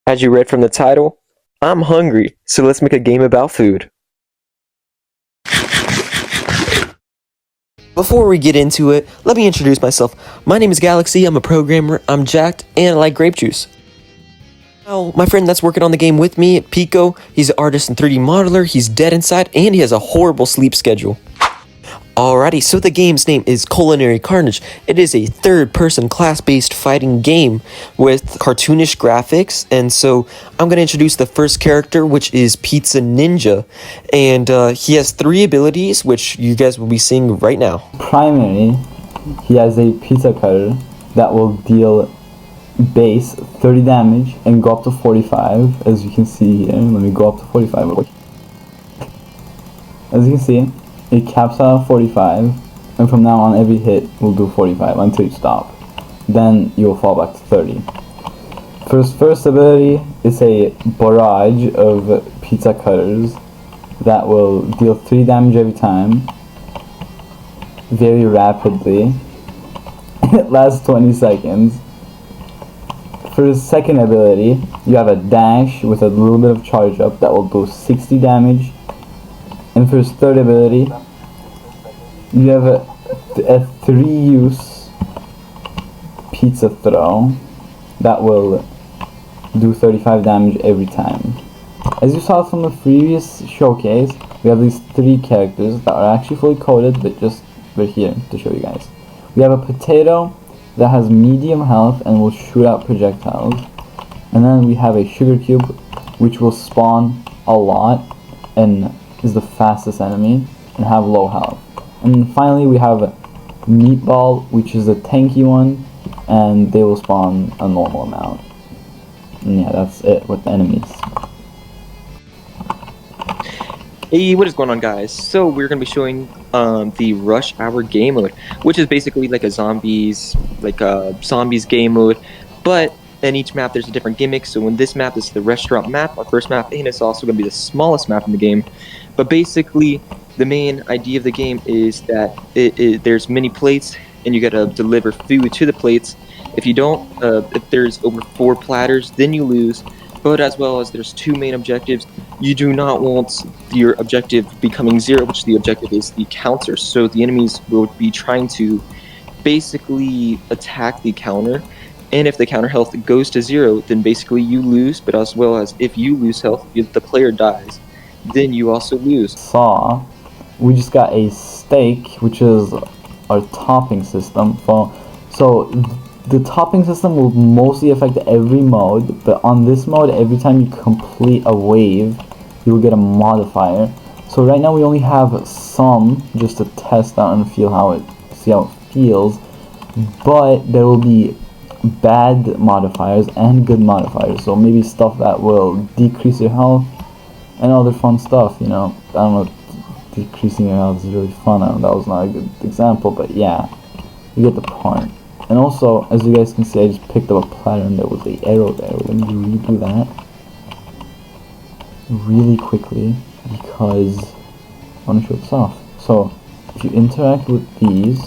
As you read from the title, I'm hungry, so let's make a game about food. Before we get into it, let me introduce myself. My name is Galaxy, I'm a programmer, I'm jacked, and I like grape juice. Now, my friend that's working on the game with me, Pico, he's an artist and 3D modeler, he's dead inside, and he has a horrible sleep schedule. Alrighty, so the game's name is Culinary Carnage. It is a third-person class-based fighting game with cartoonish graphics, and so I'm going to introduce the first character, which is Pizza Ninja, and he has 3 abilities, which you guys will be seeing right now. Primary, he has a pizza cutter that will deal base 30 damage and go up to 45, as you can see here. Let me go up to 45. As you can see, it caps out at 45, and from now on every hit will do 45 until you stop. Then you'll fall back to 30. For his first ability, it's a barrage of pizza cutters that will deal 3 damage every time, very rapidly. It lasts 20 seconds. For his second ability, you have a dash with a little bit of charge up that will do 60 damage. And for his third ability, you have a 3-use pizza throw that will do 35 damage every time. As you saw from the previous showcase, we have these 3 characters that are actually fully coded, but just right here to show you guys. We have a potato that has medium health and will shoot out projectiles. And then we have a sugar cube, which will spawn a lot and is the fastest enemy and have low health. And finally we have Meatball, which is a tanky one, and they will spawn a normal amount. And yeah, that's it with the enemies. Hey, what is going on, guys? So we're going to be showing the Rush Hour game mode, which is basically like a zombies game mode, but in each map there's a different gimmick. So in this map, this is the restaurant map, our first map, and it's also going to be the smallest map in the game. But basically, the main idea of the game is that there's many plates, and you got to deliver food to the plates. If you don't, if there's over 4 platters, then you lose. But as well as there's 2 main objectives, you do not want your objective becoming 0, which the objective is the counter. So the enemies will be trying to basically attack the counter, and if the counter health goes to 0, then basically you lose. But as well as if you lose health, if the player dies, then you also lose. We just got a steak, which is our topping system. So the topping system will mostly affect every mode, but on this mode, every time you complete a wave, you will get a modifier. So right now we only have some, just to test out and see how it feels, but there will be bad modifiers and good modifiers. So maybe stuff that will decrease your health and other fun stuff, you know. I don't know, decreasing your health is really fun. That was not a good example, but yeah, you get the point. And also, as you guys can see, I just picked up a platter and there was an arrow there. Let me redo that really quickly because I want to show this off. So, if you interact with these,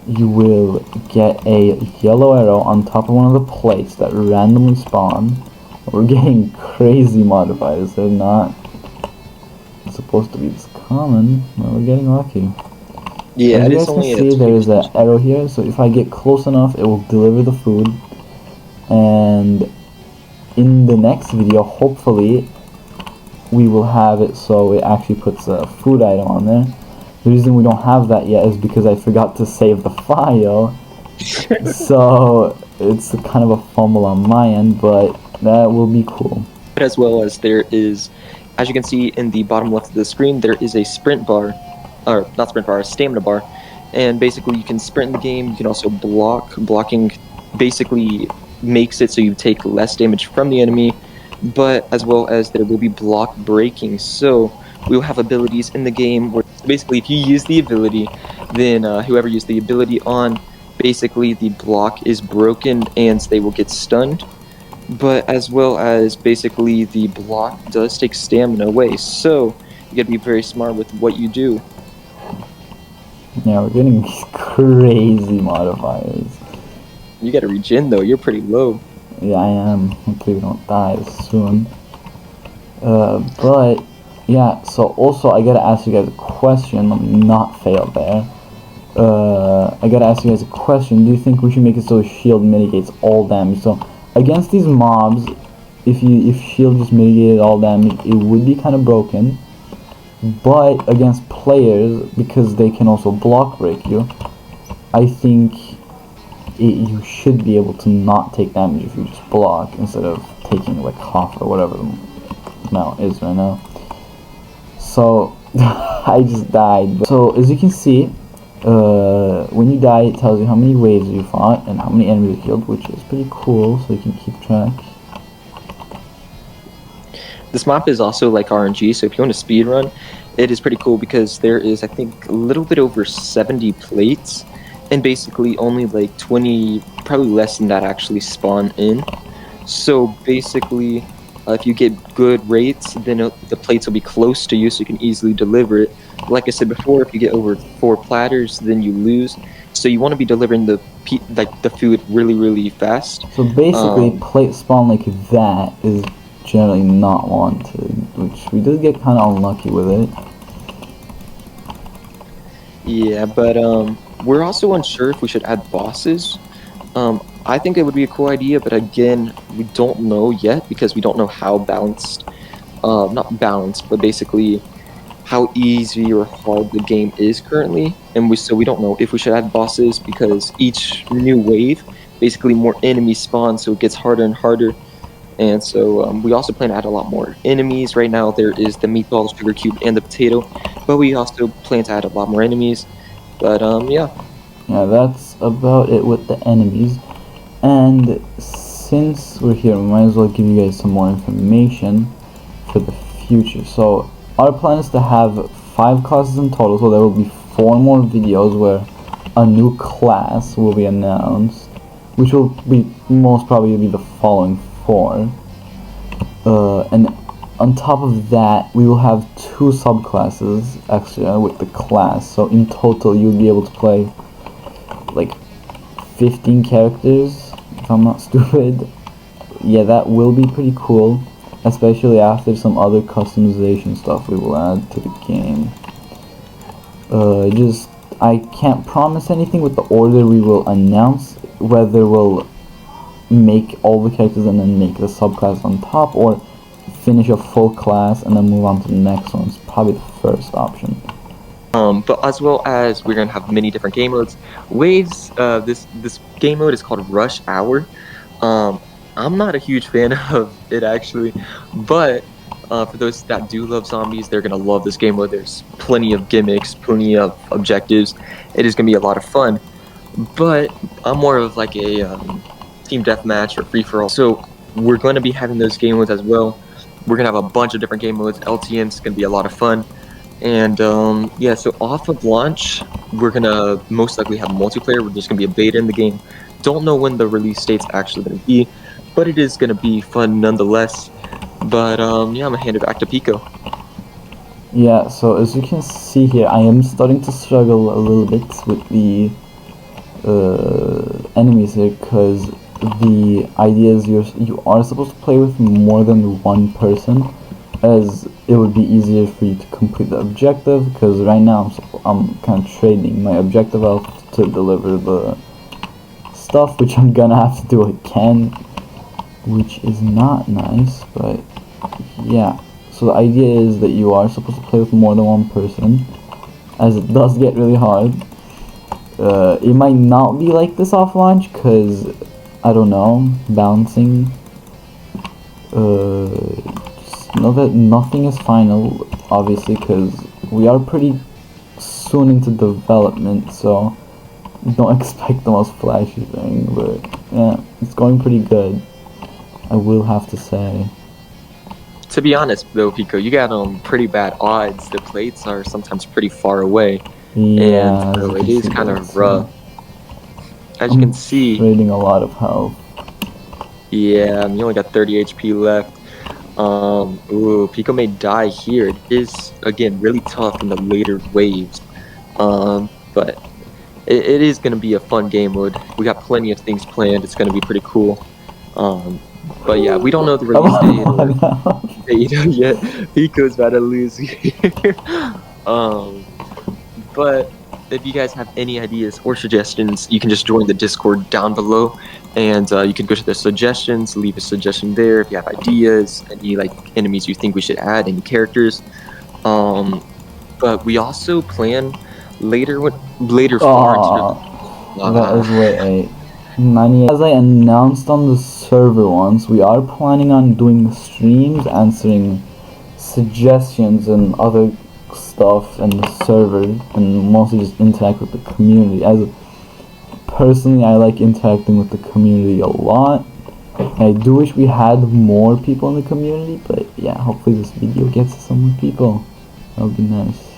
you will get a yellow arrow on top of one of the plates that randomly spawn. We're getting crazy modifiers. They're not supposed to be this common, but we're getting lucky. Yeah, as you guys can see, there is an arrow here, so if I get close enough, it will deliver the food. And in the next video, hopefully, we will have it so it actually puts a food item on there. The reason we don't have that yet is because I forgot to save the file. So it's kind of a fumble on my end, but that will be cool. As well as there is, as you can see in the bottom left of the screen, there is a sprint bar. Or not sprint bar, a stamina bar, and basically you can sprint in the game. You can also block. Blocking basically makes it so you take less damage from the enemy, but as well as there will be block breaking. So we will have abilities in the game where basically if you use the ability, then whoever used the ability on, basically the block is broken and they will get stunned. But as well as basically the block does take stamina away, so you gotta be very smart with what you do. Yeah, we're getting crazy modifiers. You gotta regen though, you're pretty low. Yeah, I am. Hopefully we don't die soon. But yeah. So also, I gotta ask you guys a question. Let me not fail there. I gotta ask you guys a question. Do you think we should make it so shield mitigates all damage? So against these mobs, if shield just mitigated all damage, it would be kind of broken. But against players, because they can also block break you, I think you should be able to not take damage if you just block instead of taking like half or whatever the amount is right now. So I just died. So as you can see, when you die, it tells you how many waves you fought and how many enemies you killed, which is pretty cool, so you can keep track. This map is also like RNG, so if you want to speed run, it is pretty cool because there is, I think, a little bit over 70 plates, and basically only like 20, probably less than that, actually spawn in. So basically, if you get good rates, then the plates will be close to you, so you can easily deliver it. Like I said before, if you get over 4 platters, then you lose. So you want to be delivering the food really, really fast. So basically, plate spawn like that is generally not wanted, which we did get kind of unlucky with it. Yeah, but we're also unsure if we should add bosses. I think it would be a cool idea, but again, we don't know yet because we don't know how balanced, not balanced, but basically how easy or hard the game is currently, and we don't know if we should add bosses because each new wave, basically more enemies spawn, so it gets harder and harder. And so we also plan to add a lot more enemies. Right now there is the meatball, the sugar cube, and the potato, but we also plan to add a lot more enemies. But yeah. Yeah, that's about it with the enemies. And since we're here, we might as well give you guys some more information for the future. So our plan is to have 5 classes in total, so there will be 4 more videos where a new class will be announced, which will be most probably be the following 4. And on top of that, we will have 2 subclasses extra with the class. So in total, you'll be able to play like 15 characters, if I'm not stupid. Yeah, that will be pretty cool, especially after some other customization stuff we will add to the game. I can't promise anything with the order we will announce, whether we'll make all the characters and then make the subclass on top, or finish a full class and then move on to the next one. It's probably the first option. But as well as we're gonna have many different game modes. Waves. This game mode is called Rush Hour. I'm not a huge fan of it actually, but for those that do love zombies, they're gonna love this game mode. There's plenty of gimmicks, plenty of objectives. It is gonna be a lot of fun. But I'm more of like a team deathmatch or free for all. So we're going to be having those game modes as well. We're gonna have a bunch of different game modes. LTM's gonna be a lot of fun. And yeah, so off of launch, we're gonna most likely have multiplayer. We're just gonna be a beta in the game. Don't know when the release date's actually gonna be, but it is gonna be fun nonetheless. But yeah, I'm gonna hand it back to Pico. Yeah, so as you can see here, I am starting to struggle a little bit with the enemies here, because the idea is you are supposed to play with more than one person, as it would be easier for you to complete the objective, because right now I'm kind of trading my objective health to deliver the stuff, which I'm gonna have to do again, which is not nice, but yeah. So the idea is that you are supposed to play with more than one person, as it does get really hard. It might not be like this off launch, because I don't know, balancing. Just know that nothing is final, obviously, because we are pretty soon into development, so don't expect the most flashy thing, but yeah, it's going pretty good, I will have to say. To be honest, though, Pico, you got pretty bad odds. The plates are sometimes pretty far away, Yeah, and so it is kind of rough. As you can see, trading a lot of health. Yeah, you only got 30 HP left. Ooh, Pico may die here. It is, again, really tough in the later waves. But it is going to be a fun game mode. We got plenty of things planned. It's going to be pretty cool. But yeah, we don't know the I'm release date or on now. date yet. Pico's about to lose here. um, but if you guys have any ideas or suggestions, you can just join the Discord down below, and you can go to the suggestions, leave a suggestion there if you have ideas, any like enemies you think we should add, any characters. But we also plan later far into That is way 98. As I announced on the server once, we are planning on doing streams, answering suggestions and other stuff in the server, and mostly just interact with the community. As personally, I like interacting with the community a lot. I do wish we had more people in the community, but yeah, hopefully this video gets to some more people. That would be nice.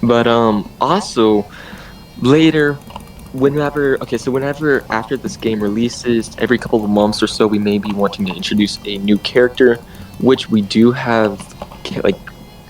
But also later, whenever after this game releases, every couple of months or so, we may be wanting to introduce a new character, which we do have like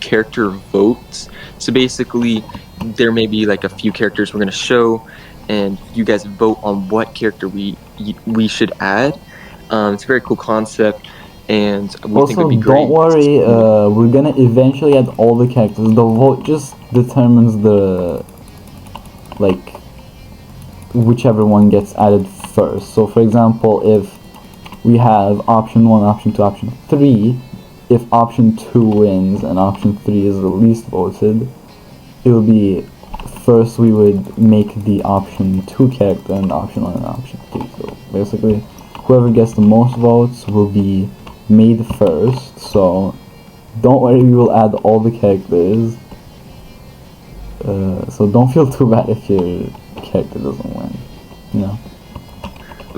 character votes. So basically, there may be like a few characters we're gonna show, and you guys vote on what character we should add. It's a very cool concept, and we think it Also, would be great. don't worry, we're gonna eventually add all the characters. The vote just determines the, like, whichever one gets added first. So, for example, if we have option 1, option 2, option 3, if option 2 wins and option 3 is the least voted, it will be first we would make the option 2 character and option 1 and option 3. So, basically, whoever gets the most votes will be made first. So don't worry, we will add all the characters, so don't feel too bad if your character doesn't win, you know.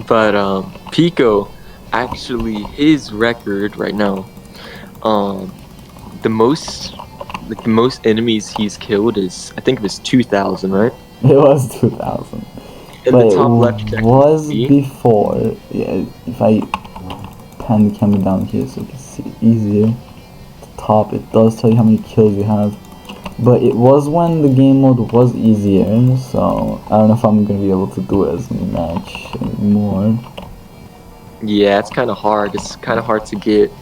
But Pico, actually, his record right now, the most enemies he's killed is, I think it was 2,000, right? It was 2000, In but the top left, you it can actually was see. before. Yeah, if I pan the camera down here so you can see it easier, at the top it does tell you how many kills you have. But it was when the game mode was easier, so I don't know if I'm gonna be able to do it as much anymore. Yeah, it's kind of hard. It's kind of hard to get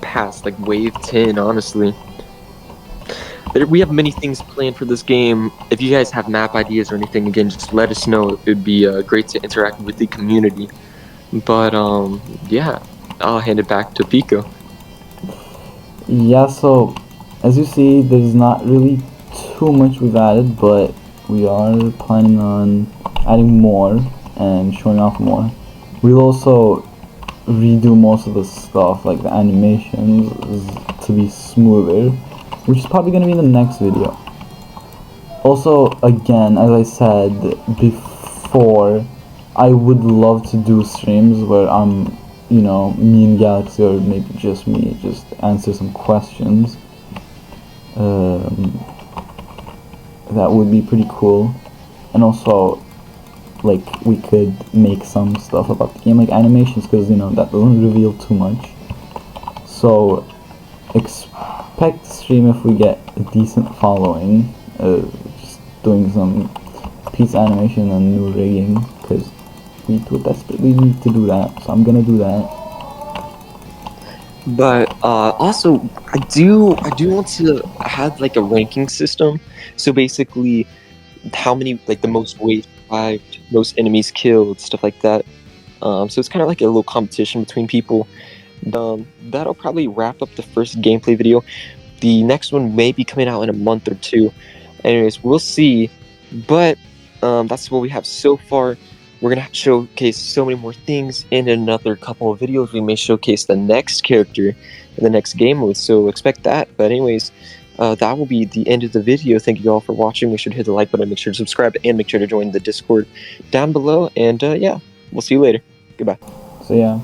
past like wave 10, honestly. We have many things planned for this game. If you guys have map ideas or anything, again, just let us know. It'd be great to interact with the community. But yeah, I'll hand it back to Pico. Yeah, so as you see, there's not really too much we've added, but we are planning on adding more and showing off more. We'll also redo most of the stuff, like the animations, to be smoother, which is probably going to be in the next video. Also, again, as I said before, I would love to do streams where I'm, you know, me and Galaxy, or maybe just me, just answer some questions. That would be pretty cool. And also, like, we could make some stuff about the game, like animations, because, you know, that doesn't reveal too much. So, expect to stream if we get a decent following, just doing some pizza animation and new rigging, because we desperately need to do that, so I'm gonna do that. But also, I do want to have like a ranking system. So basically, how many, like the most wave survived, most enemies killed, stuff like that. So it's kind of like a little competition between people. That'll probably wrap up the first gameplay video. The next one may be coming out in a month or two. Anyways, we'll see. But that's what we have so far. We're gonna showcase so many more things in another couple of videos. We may showcase the next character in the next game mode, so expect that. But anyways, that will be the end of the video. Thank you all for watching. Make sure to hit the like button, make sure to subscribe, and make sure to join the Discord down below. And yeah, we'll see you later. Goodbye. So yeah.